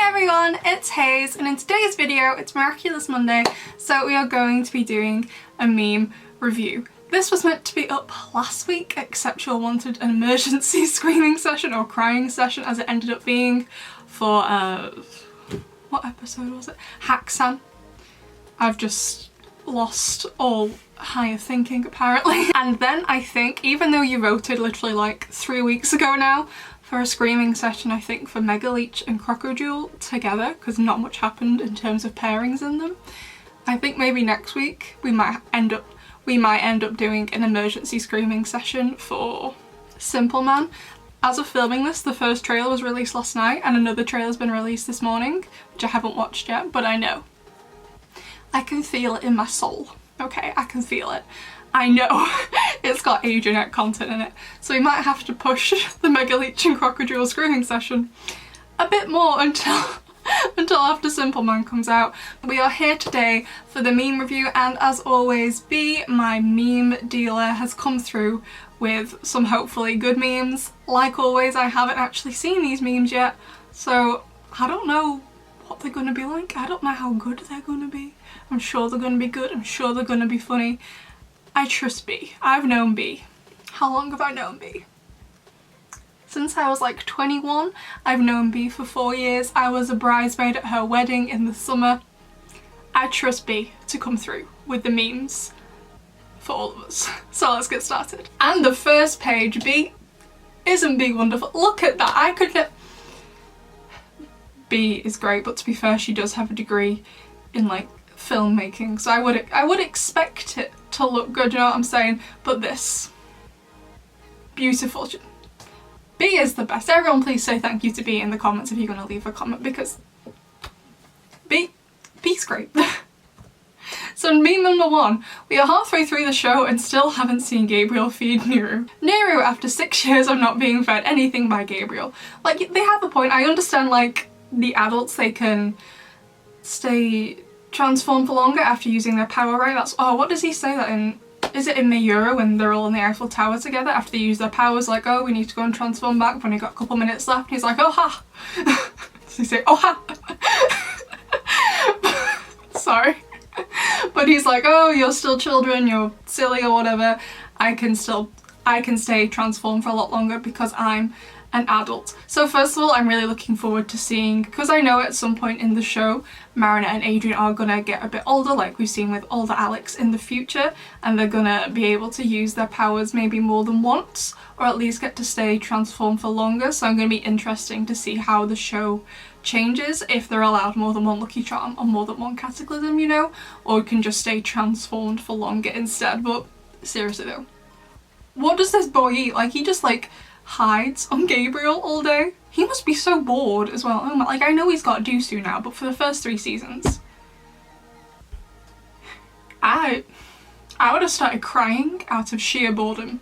Hi everyone, it's Haze, and in today's video it's Miraculous Monday, so we are going to be doing a meme review. This was meant to be up last week, except you all wanted an emergency screaming session or crying session, as it ended up being for what episode was it? Hacksan. I've just lost all higher thinking apparently. And then I think, even though you voted literally like 3 weeks ago now for a screaming session, I think for Megaleech and Crocodile together, because not much happened in terms of pairings in them, I think maybe next week we might end up doing an emergency screaming session for Simple Man. As of filming this, the first trailer was released last night and another trailer's been released this morning, which I haven't watched yet, but I know. I can feel it in my soul. Okay, I can feel it. I know it's got Adrian content in it, so we might have to push the Megaleech and Crocodile screaming session a bit more until after Simple Man comes out. We are here today for the meme review, and as always, B, my meme dealer, has come through with some hopefully good memes. Like always, I haven't actually seen these memes yet, so I don't know what they're gonna be like. I don't know how good they're gonna be. I'm sure they're gonna be good, I'm sure they're gonna be funny. I trust B. I've known B. How long have I known B? Since I was like 21. I've known B for 4 years. I was a bridesmaid at her wedding in the summer. I trust B to come through with the memes for all of us. So let's get started. And the first page, B, isn't B wonderful? Look at that. I could get... B is great, but to be fair, she does have a degree in like filmmaking, so I would expect it to look good, you know what I'm saying? But this, beautiful. B is the best. Everyone please say thank you to B in the comments if you're going to leave a comment, because B's great. So meme number 1, we are halfway through the show and still haven't seen Gabriel feed Neru. Neru, after 6 years of not being fed anything by Gabriel. Like, they have a point. I understand, like, the adults, they can stay transformed for longer after using their power, right? That's, oh, what does he say that in? Is it in Mayura when they're all in the Eiffel Tower together after they use their powers, like, oh, we need to go and transform back when we've got a couple minutes left? And he's like, oh ha! Does he say, oh ha? Sorry. But he's like, oh, you're still children, you're silly or whatever. I can stay transformed for a lot longer because I'm an adult. So first of all, I'm really looking forward to seeing, because I know at some point in the show Marinette and Adrian are gonna get a bit older, like we've seen with older Alex in the future, and they're gonna be able to use their powers maybe more than once, or at least get to stay transformed for longer. So I'm gonna be interesting to see how the show changes, if they're allowed more than one Lucky Charm or more than one Cataclysm, you know, or can just stay transformed for longer instead. But seriously though, what does this boy eat? Like, he just like hides on Gabriel all day. He must be so bored as well. Oh my, like, I know he's got Dusu now, but for the first 3 seasons, I would have started crying out of sheer boredom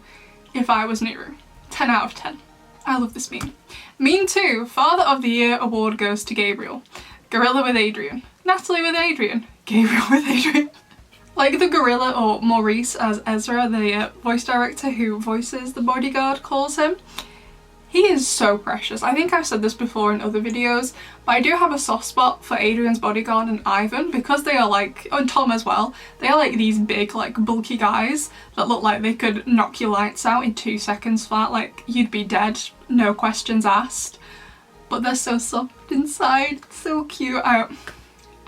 if I was Neru. 10 out of 10. I love this meme. Meme 2, Father of the Year award goes to Gabriel. Gorilla with Adrian. Natalie with Adrian. Gabriel with Adrian. Like the gorilla, or Maurice as Ezra, the voice director who voices the bodyguard, calls him. He is so precious. I think I've said this before in other videos, but I do have a soft spot for Adrian's bodyguard and Ivan, because they are like, and Tom as well, they are like these big, like bulky guys that look like they could knock your lights out in 2 seconds flat, like you'd be dead, no questions asked. But they're so soft inside, so cute.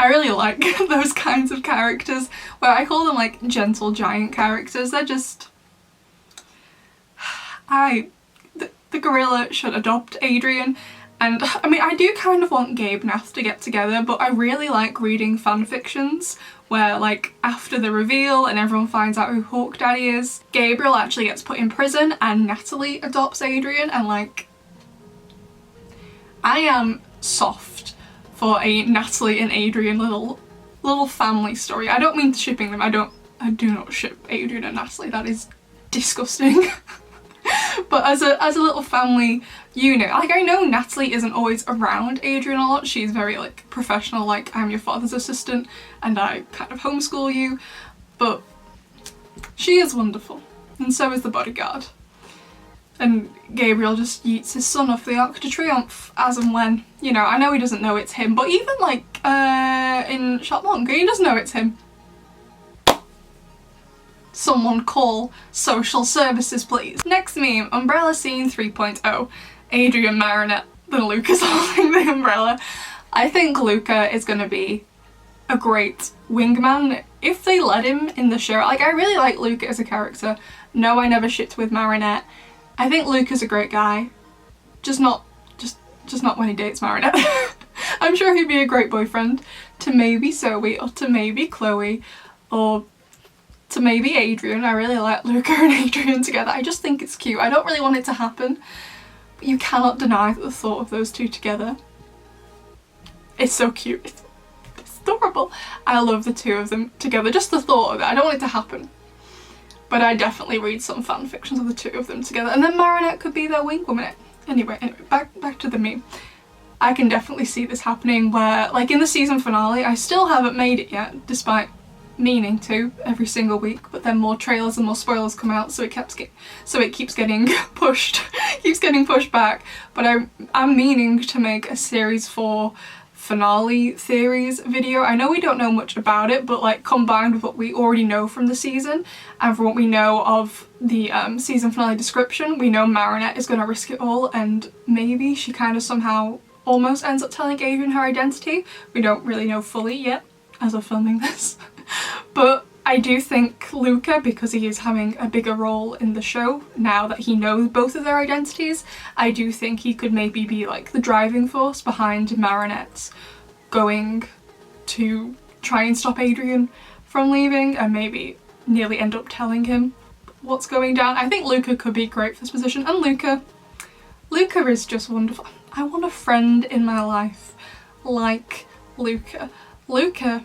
I really like those kinds of characters, where I call them like gentle giant characters. They're just... The gorilla should adopt Adrian, and I mean, I do kind of want Gabe and Nath to get together, but I really like reading fan fictions where, like, after the reveal and everyone finds out who Hawk Daddy is, Gabriel actually gets put in prison and Natalie adopts Adrian, and like, I am soft for a Natalie and Adrian little family story. I don't mean shipping them. I do not ship Adrian and Natalie. That is disgusting. But as a little family unit, like, I know Natalie isn't always around Adrian a lot. She's very like professional, like, I'm your father's assistant and I kind of homeschool you, but she is wonderful, and so is the bodyguard. and Gabriel just yeets his son off the Arc de Triomphe as and when, you know, I know he doesn't know it's him, but even like in Shot Longer, he does know it's him. Someone call social services, please. Next meme, umbrella scene 3.0. Adrian, Marinette, then Luca's holding the umbrella. I think Luca is gonna be a great wingman if they let him in the show. Like, I really like Luca as a character. No, I never shipped with Marinette. I think Luca's a great guy. Just not when he dates Marinette. I'm sure he'd be a great boyfriend to maybe Zoe, or to maybe Chloe, or to maybe Adrian. I really like Luca and Adrian together. I just think it's cute. I don't really want it to happen, but you cannot deny the thought of those two together. It's so cute. It's adorable. I love the two of them together. Just the thought of it. I don't want it to happen, but I definitely read some fan fictions of the two of them together. And then Marinette could be their wing woman. Anyway, back to the meme. I can definitely see this happening where, like in the season finale, I still haven't made it yet, despite meaning to every single week, but then more trailers and more spoilers come out, so it keeps getting pushed, back. But I'm meaning to make a series 4 finale theories video. I know we don't know much about it, but like combined with what we already know from the season and from what we know of the season finale description, we know Marinette is going to risk it all, and maybe she kind of somehow almost ends up telling Adrian her identity. We don't really know fully yet as of filming this. But I do think Luca, because he is having a bigger role in the show now that he knows both of their identities, I do think he could maybe be like the driving force behind Marinette going to try and stop Adrian from leaving, and maybe nearly end up telling him what's going down. I think Luca could be great for this position, and Luca is just wonderful. I want a friend in my life like Luca. Luca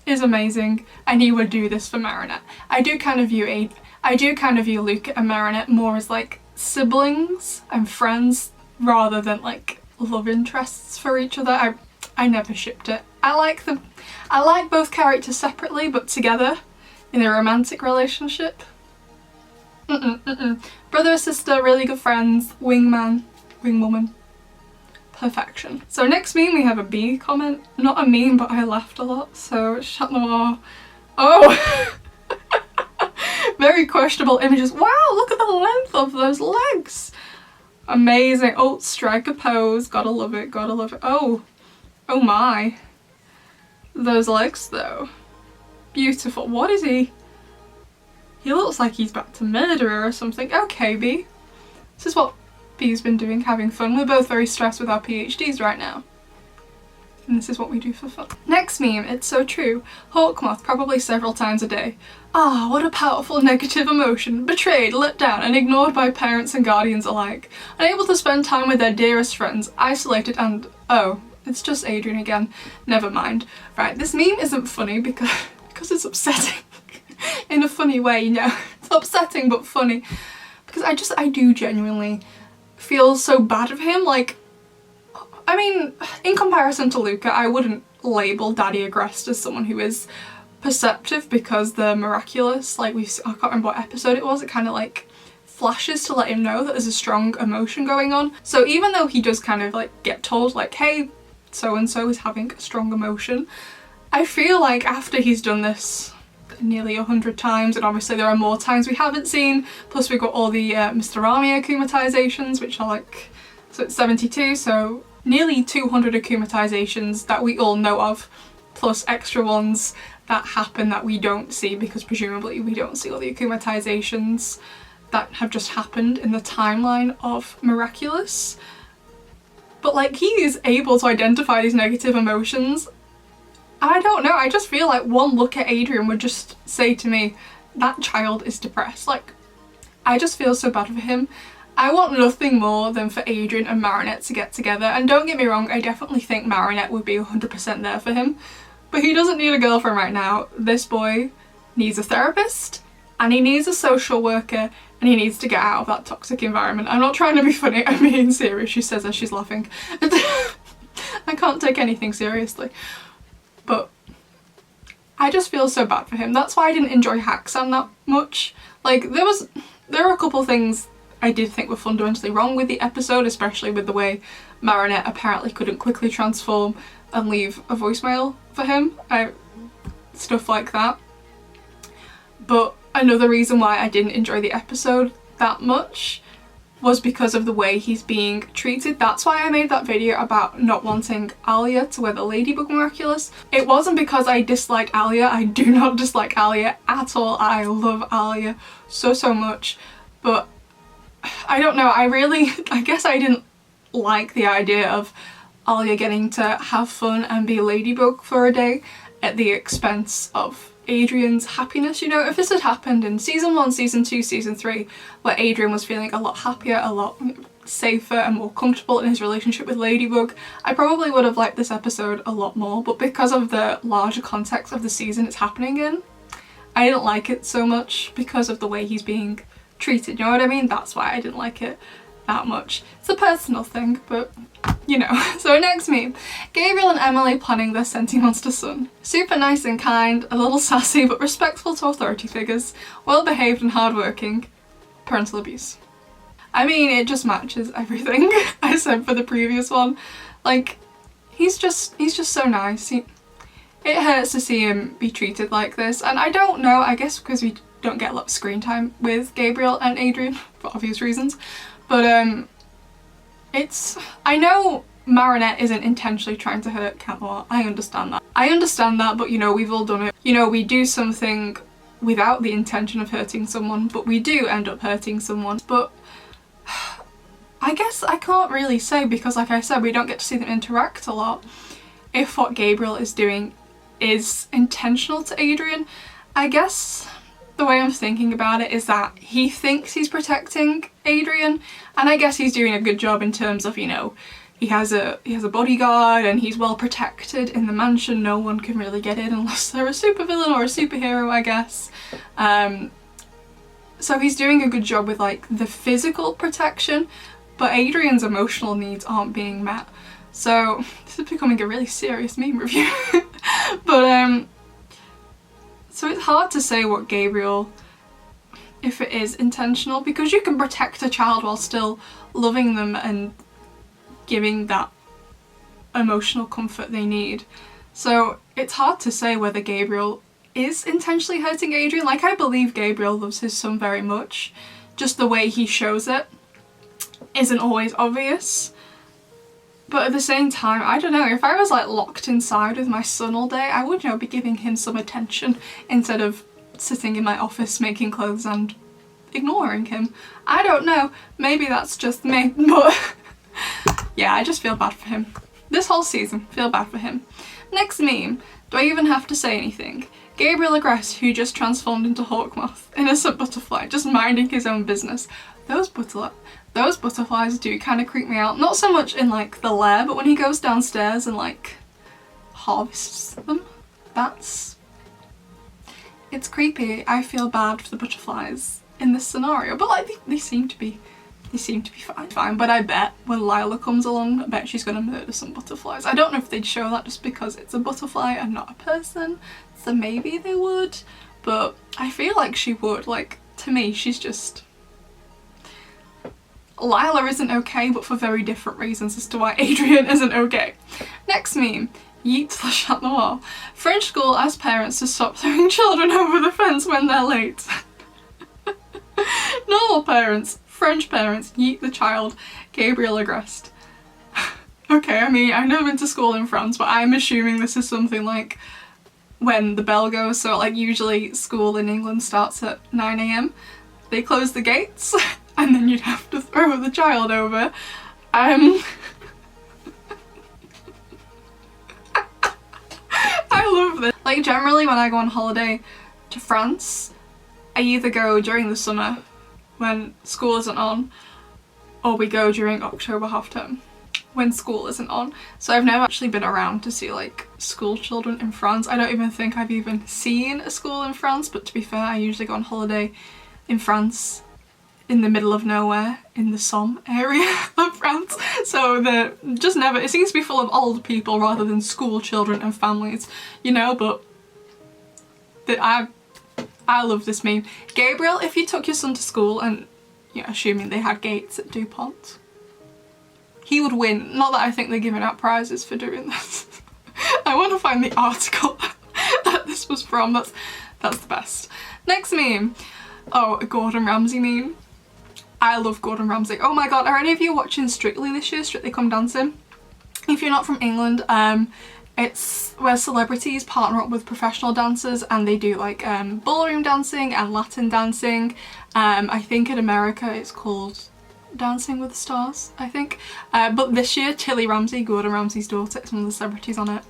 is amazing, and he would do this for Marinette. I do kind of view Luca and Marinette more as like siblings and friends rather than like love interests for each other. I never shipped it. I like them. I like both characters separately, but together in a romantic relationship. Brother, sister, really good friends, wingman, wingwoman. Perfection. So next meme we have a B comment. Not a meme, but I laughed a lot, so Chat Noir. Oh! Very questionable images. Wow, look at the length of those legs! Amazing. Oh, strike a pose. Gotta love it, gotta love it. Oh my. Those legs though. Beautiful. What is he? He looks like he's back to murder her or something. Okay, B. This is what B's been doing, having fun. We're both very stressed with our PhDs right now, and this is what we do for fun. Next meme, it's so true. Hawkmoth probably several times a day. Ah, what a powerful negative emotion. Betrayed, let down, and ignored by parents and guardians alike. Unable to spend time with their dearest friends, isolated and... oh, it's just Adrian again. Never mind. Right, this meme isn't funny because it's upsetting. In a funny way, you know. It's upsetting but funny. Because I do genuinely feel so bad of him. Like, I mean, in comparison to Luca, I wouldn't label Daddy Agreste as someone who is perceptive, because the Miraculous, like I can't remember what episode it was, it kind of like flashes to let him know that there's a strong emotion going on. So even though he does kind of like get told like, hey, so and so is having a strong emotion, I feel like after he's done this nearly 100 times, and obviously there are more times we haven't seen, plus we've got all the Mr. Rami akumatizations, which are like, so it's 72, so nearly 200 akumatizations that we all know of, plus extra ones that happen that we don't see, because presumably we don't see all the akumatizations that have just happened in the timeline of Miraculous. But like, he is able to identify these negative emotions. I don't know, I just feel like one look at Adrian would just say to me, that child is depressed. Like, I just feel so bad for him. I want nothing more than for Adrian and Marinette to get together, and don't get me wrong, I definitely think Marinette would be 100% there for him, but he doesn't need a girlfriend right now. This boy needs a therapist, and he needs a social worker, and he needs to get out of that toxic environment. I'm not trying to be funny, I'm being serious, she says as she's laughing. I can't take anything seriously. But I just feel so bad for him. That's why I didn't enjoy Haxan that much. Like, there were a couple things I did think were fundamentally wrong with the episode, especially with the way Marinette apparently couldn't quickly transform and leave a voicemail for him. Stuff like that. But another reason why I didn't enjoy the episode that much was because of the way he's being treated. That's why I made that video about not wanting Alia to wear the Ladybug Miraculous. It wasn't because I dislike Alia. I do not dislike Alia at all. I love Alia so much. But I don't know, I guess I didn't like the idea of Alia getting to have fun and be Ladybug for a day at the expense of Adrian's happiness. You know, if this had happened in season 1, season 2, season 3, where Adrian was feeling a lot happier, a lot safer and more comfortable in his relationship with Ladybug, I probably would have liked this episode a lot more. But because of the larger context of the season it's happening in, I didn't like it so much because of the way he's being treated, you know what I mean? That's why I didn't like it that much. It's a personal thing, but you know. So next meme. Gabriel and Emily planning their Sentimonster son. Super nice and kind, a little sassy but respectful to authority figures, well behaved and hardworking. Parental abuse. I mean, it just matches everything I said for the previous one. Like, he's just so nice. It hurts to see him be treated like this, and I don't know, I guess because we don't get a lot of screen time with Gabriel and Adrian for obvious reasons, but I know Marinette isn't intentionally trying to hurt Camelot. I understand that, but you know, we've all done it. You know, we do something without the intention of hurting someone, but we do end up hurting someone. But I guess I can't really say, because like I said, we don't get to see them interact a lot, if what Gabriel is doing is intentional to Adrian. I guess the way I'm thinking about it is that he thinks he's protecting Adrian, and I guess he's doing a good job in terms of, you know, he has a bodyguard and he's well protected in the mansion. No one can really get in unless they're a supervillain or a superhero, I guess. So he's doing a good job with like the physical protection, but Adrian's emotional needs aren't being met. So this is becoming a really serious meme review. But so it's hard to say what Gabriel, if it is intentional, because you can protect a child while still loving them and giving that emotional comfort they need. So it's hard to say whether Gabriel is intentionally hurting Adrian. Like, I believe Gabriel loves his son very much, just the way he shows it isn't always obvious. But at the same time, I don't know, if I was like locked inside with my son all day, I would, you know, be giving him some attention instead of sitting in my office making clothes and ignoring him. I don't know, maybe that's just me, but yeah, I just feel bad for him. This whole season, feel bad for him. Next meme, do I even have to say anything? Gabriel Agreste, who just transformed into Hawkmoth, innocent butterfly, just minding his own business. Those butterflies do kind of creep me out. Not so much in like the lair, but when he goes downstairs and like harvests them, it's creepy. I feel bad for the butterflies in this scenario, but like they seem to be fine. But I bet when Lila comes along, I bet she's gonna murder some butterflies. I don't know if they'd show that just because it's a butterfly and not a person, so maybe they would, but I feel like she would. Like, to me, she's just... Lila isn't okay, but for very different reasons as to why Adrian isn't okay. Next meme. Yeet the Chat Noir. French school asks parents to stop throwing children over the fence when they're late. Normal parents, French parents, yeet the child, Gabriel Agreste. Okay, I mean, I've never been to school in France, but I'm assuming this is something like when the bell goes, so like usually school in England starts at 9 AM. They close the gates and then you'd have to throw the child over. I love this. Like, generally when I go on holiday to France, I either go during the summer when school isn't on, or we go during October half term when school isn't on. So I've never actually been around to see like school children in France. I don't even think I've even seen a school in France, but to be fair, I usually go on holiday in France in the middle of nowhere in the Somme area of France. So it seems to be full of old people rather than school children and families, you know. But I love this meme. Gabriel, if you took your son to school and you know, assuming they had gates at DuPont. He would win. Not that I think they're giving out prizes for doing this. I want to find the article that this was from. That's the best. Next meme. Oh, a Gordon Ramsay meme. I love Gordon Ramsay. Oh my god, are any of you watching Strictly this year? Strictly Come Dancing? If you're not from England, it's where celebrities partner up with professional dancers and they do like ballroom dancing and Latin dancing. I think in America it's called Dancing with the Stars, I think. But this year, Tilly Ramsay, Gordon Ramsay's daughter, is one of the celebrities on it.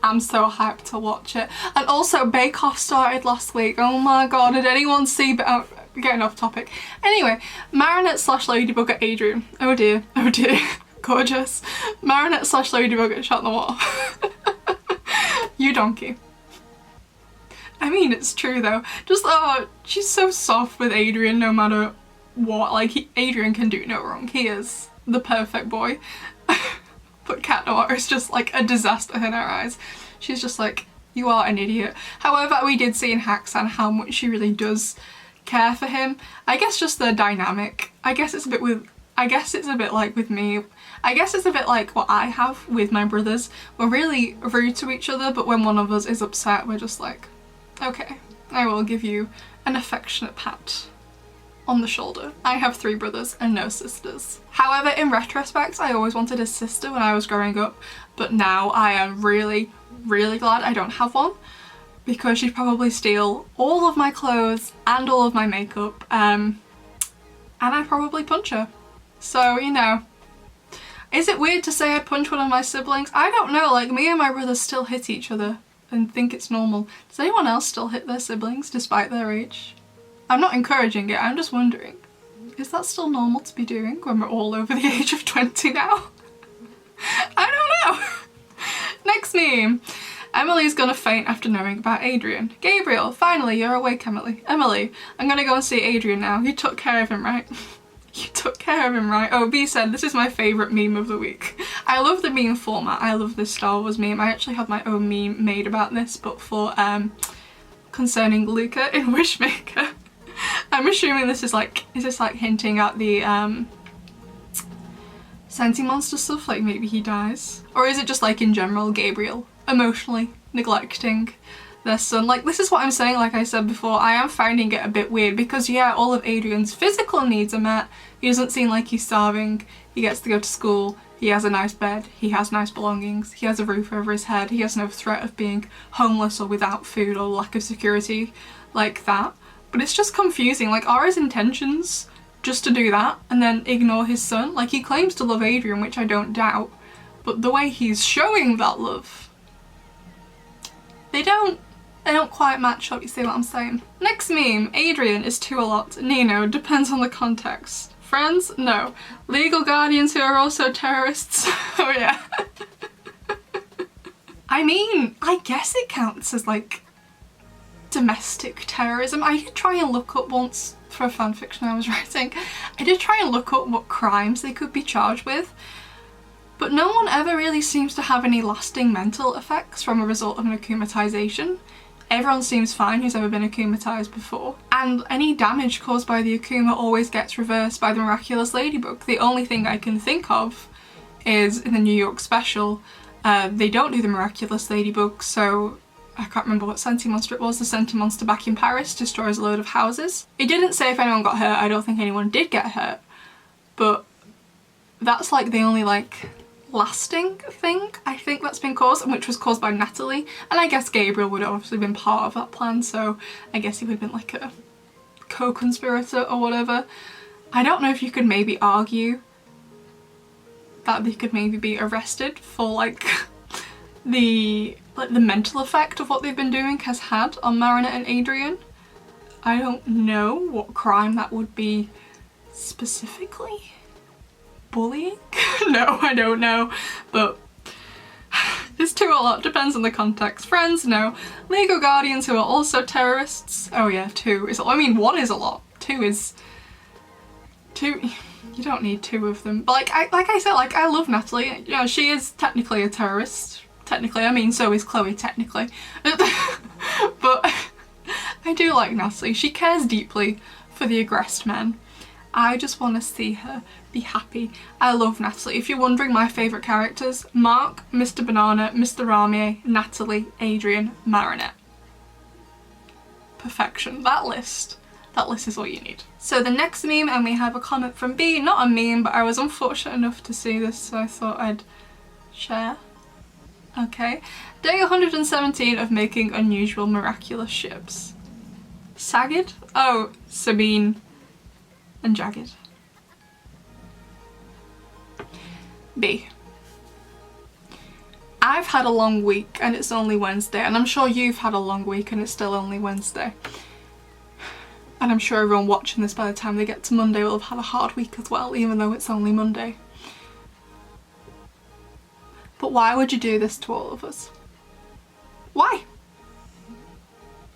I'm so hyped to watch it. And also Bake Off started last week. Oh my god, did anyone see? But getting off topic. Anyway, Marinette / Ladybug at Adrian. Oh dear, gorgeous. Marinette / Ladybug at Shot in the Wall. You donkey. I mean, it's true though. Just she's so soft with Adrian no matter what. Like Adrian can do no wrong. He is the perfect boy. But Cat Noir is just like a disaster in her eyes. She's just like, you are an idiot. However, we did see in Hacksan how much she really does care for him. I guess just the dynamic. I guess it's a bit like with me. I guess it's a bit like what I have with my brothers. We're really rude to each other, but when one of us is upset, we're just like, okay, I will give you an affectionate pat on the shoulder. I have 3 brothers and no sisters. However, in retrospect, I always wanted a sister when I was growing up, but now I am really, really glad I don't have one, because she'd probably steal all of my clothes and all of my makeup, and I'd probably punch her. So, you know, is it weird to say I'd punch one of my siblings? I don't know, like me and my brothers still hit each other and think it's normal. Does anyone else still hit their siblings despite their age? I'm not encouraging it, I'm just wondering, is that still normal to be doing when we're all over the age of 20 now? I don't know. Next meme. Emily's gonna faint after knowing about Adrian. Gabriel, finally you're awake, Emily. Emily, I'm gonna go and see Adrian now. You took care of him, right? You took care of him, right? Oh, B said, this is my favourite meme of the week. I love the meme format. I love this Star Wars meme. I actually have my own meme made about this, but for concerning Luca in Wishmaker. I'm assuming this is like, is this like hinting at the Sentimonster stuff, like maybe he dies? Or is it just like in general Gabriel emotionally neglecting their son? Like, this is what I'm saying, like I said before, I am finding it a bit weird because yeah, all of Adrian's physical needs are met. He doesn't seem like he's starving, he gets to go to school, he has a nice bed, he has nice belongings, he has a roof over his head, he has no threat of being homeless or without food or lack of security like that. But it's just confusing, like are his intentions just to do that and then ignore his son? Like he claims to love Adrian, which I don't doubt, but the way he's showing that love, they don't quite match up, you see what I'm saying? Next meme, Adrian is too a lot. Nino, depends on the context. Friends? No. Legal guardians who are also terrorists? Oh yeah. I mean, I guess it counts as like domestic terrorism. I did try and look up once for a fanfiction I was writing. I did try and look up what crimes they could be charged with, but no one ever really seems to have any lasting mental effects from a result of an akumatization. Everyone seems fine who's ever been akumatized before, and any damage caused by the akuma always gets reversed by the Miraculous Ladybug. The only thing I can think of is in the New York special, they don't do the Miraculous Ladybug, so I can't remember what Sentimonster it was. The Sentimonster back in Paris destroys a load of houses. It didn't say if anyone got hurt. I don't think anyone did get hurt, but that's like the only like lasting thing I think that's been caused, which was caused by Natalie. And I guess Gabriel would have obviously been part of that plan, so I guess he would have been like a co-conspirator or whatever. I don't know if you could maybe argue that they could maybe be arrested for like the mental effect of what they've been doing has had on Marinette and Adrian. I don't know what crime that would be specifically. Bullying? No, I don't know, but it's too a lot, depends on the context. Friends? No. Legal guardians who are also terrorists? Oh yeah, 2 is, I mean 1 is a lot, 2 is, you don't need 2 of them. But like I said, like I love Natalie, you know, she is technically a terrorist. Technically, I mean so is Chloe technically. But I do like Natalie, she cares deeply for the aggressed men. I just want to see her be happy. I love Natalie. If you're wondering my favourite characters, Mark, Mr. Banana, Mr. Ramier, Natalie, Adrian, Marinette. Perfection. That list is all you need. So the next meme, and we have a comment from B, not a meme, but I was unfortunate enough to see this, so I thought I'd share. Okay. Day 117 of making unusual miraculous ships. Sagged? Oh, Sabine and Jagged. B. I've had a long week and it's only Wednesday, and I'm sure you've had a long week and it's still only Wednesday. And I'm sure everyone watching this by the time they get to Monday will have had a hard week as well, even though it's only Monday. But why would you do this to all of us? Why?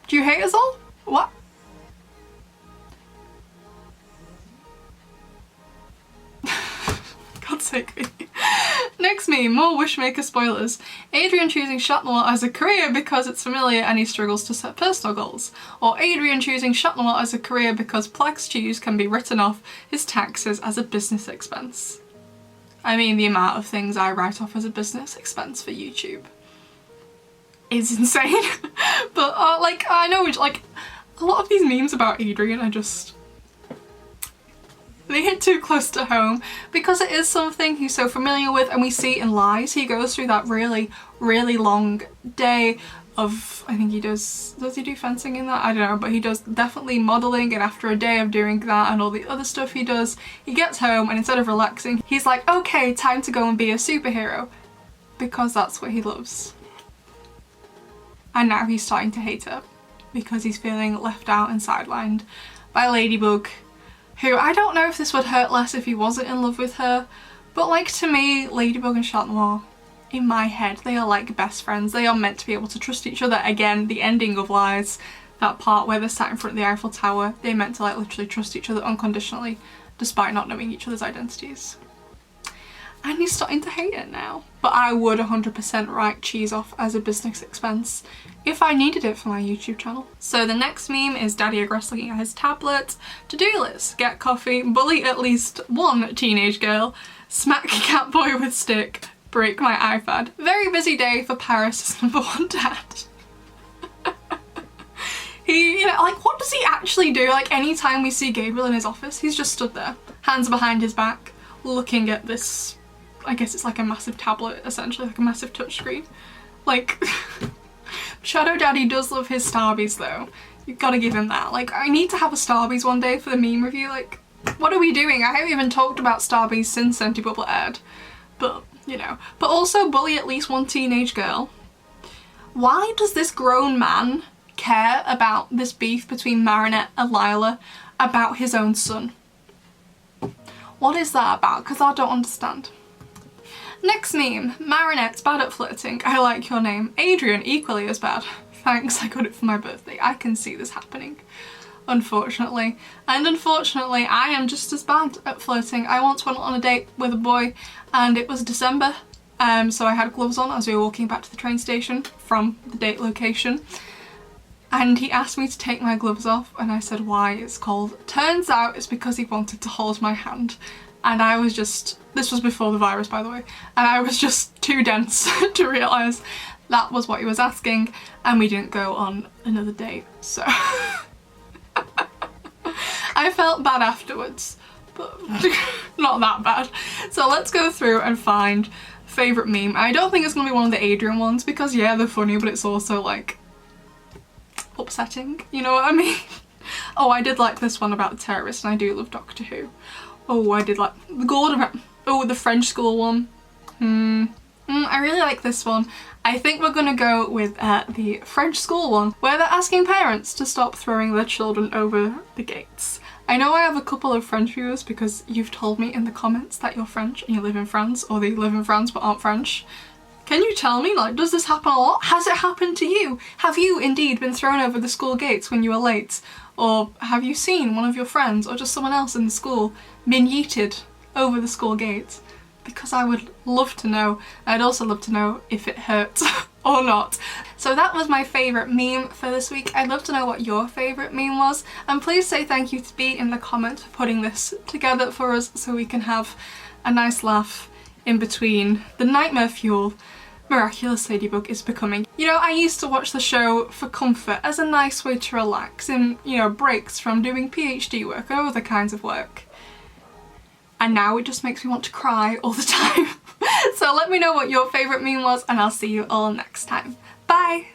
Do you hate us all? What? God's sake. Next meme, more Wishmaker spoilers. Adrian choosing Chat Noir as a career because it's familiar and he struggles to set personal goals. Or Adrian choosing Chat Noir as a career because Plague Stews can be written off his taxes as a business expense. I mean, the amount of things I write off as a business expense for YouTube is insane. But like, I know, like, a lot of these memes about Adrian are just, they hit too close to home because it is something he's so familiar with, and we see in Lies he goes through that really, really long day of, I think he does he do fencing in that? I don't know, but he does definitely modelling, and after a day of doing that and all the other stuff he does, he gets home and instead of relaxing, he's like, okay, time to go and be a superhero, because that's what he loves. And now he's starting to hate her because he's feeling left out and sidelined by Ladybug, who, I don't know if this would hurt less if he wasn't in love with her, but like, to me, Ladybug and Chat Noir, in my head, they are like best friends. They are meant to be able to trust each other. Again, the ending of Lies, that part where they're sat in front of the Eiffel Tower, they're meant to like literally trust each other unconditionally, despite not knowing each other's identities. And he's starting to hate it now. But I would 100% write cheese off as a business expense if I needed it for my YouTube channel. So the next meme is Daddy Aggress looking at his tablet. To-do list: get coffee, bully at least one teenage girl, smack Catboy with stick, break my iPad. Very busy day for Paris' #1 dad. He, you know, like, what does he actually do? Like, anytime we see Gabriel in his office, he's just stood there, hands behind his back, looking at this, I guess it's like a massive tablet, essentially, like a massive touchscreen. Like, Shadow Daddy does love his Starbies though. You've got to give him that. Like, I need to have a Starbies one day for the meme review. Like, what are we doing? I haven't even talked about Starbies since Sentibubble aired. But, you know. But also bully at least one teenage girl. Why does this grown man care about this beef between Marinette and Lila about his own son? What is that about? Because I don't understand. Next meme, Marinette's bad at flirting. I like your name. Adrian, equally as bad. Thanks, I got it for my birthday. I can see this happening, unfortunately. And unfortunately, I am just as bad at flirting. I once went on a date with a boy and it was December, so I had gloves on as we were walking back to the train station from the date location. And he asked me to take my gloves off and I said, why? It's cold. Turns out it's because he wanted to hold my hand. And I was just, this was before the virus by the way, and I was just too dense to realise that was what he was asking, and we didn't go on another date, so. I felt bad afterwards, but not that bad. So let's go through and find favourite meme. I don't think it's going to be one of the Adrian ones because yeah, they're funny, but it's also like upsetting, you know what I mean? Oh, I did like this one about the terrorist, and I do love Doctor Who. Oh, I did like the Gordon, oh, the French school one. I really like this one. I think we're gonna go with the French school one, where they're asking parents to stop throwing their children over the gates. I know I have a couple of French viewers because you've told me in the comments that you're French and you live in France, or they live in France but aren't French. Can you tell me, like, does this happen a lot? Has it happened to you? Have you indeed been thrown over the school gates when you were late? Or have you seen one of your friends or just someone else in the school been yeeted over the school gate? Because I would love to know. I'd also love to know if it hurts or not. So that was my favourite meme for this week. I'd love to know what your favourite meme was, and please say thank you to Bea in the comments for putting this together for us so we can have a nice laugh in between the nightmare fuel Miraculous Ladybug is becoming. You know, I used to watch the show for comfort as a nice way to relax in, you know, breaks from doing PhD work or other kinds of work. And now it just makes me want to cry all the time. So let me know what your favourite meme was, and I'll see you all next time. Bye!